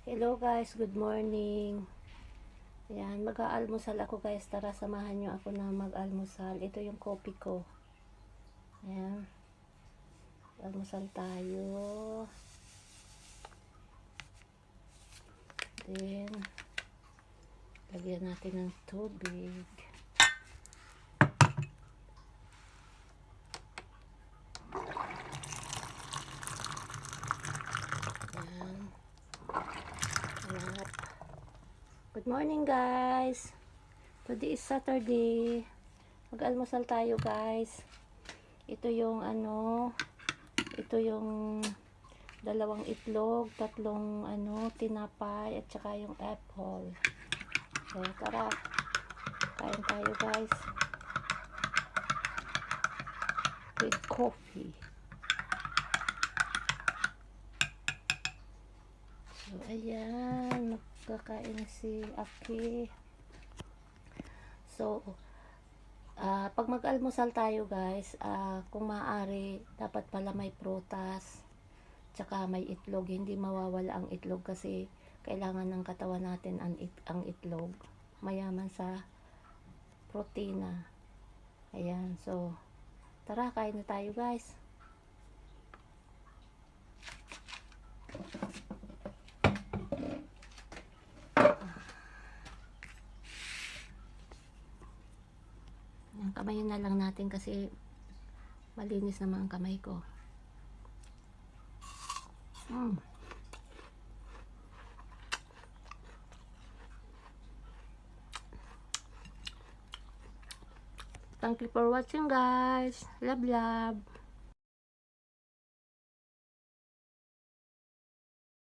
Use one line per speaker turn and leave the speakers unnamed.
Hello guys, good morning. Ayan, mag-aalmusal ako guys. Tara, samahan nyo ako na mag-almusal. Ito yung coffee ko. Ayan. Almusal tayo. Then, lagyan natin ng tubig. Ayan. Ayan. Good morning guys. Today is Saturday. Mag-almusal tayo guys. Ito yung ito yung dalawang itlog, tatlong tinapay at saka yung apple. So, tara. Kain tayo guys. With coffee. So, ayan. Magkakain na si Aki. So, pag mag-almusal tayo guys, kung maaari, dapat pala may prutas, tsaka may itlog. Hindi mawawala ang itlog kasi kailangan ng katawan natin ang itlog. Mayaman sa protina. Ayan, so, tara, kain na tayo guys. Kamayin na lang natin kasi malinis naman ang kamay ko. Thank you for watching guys. Love.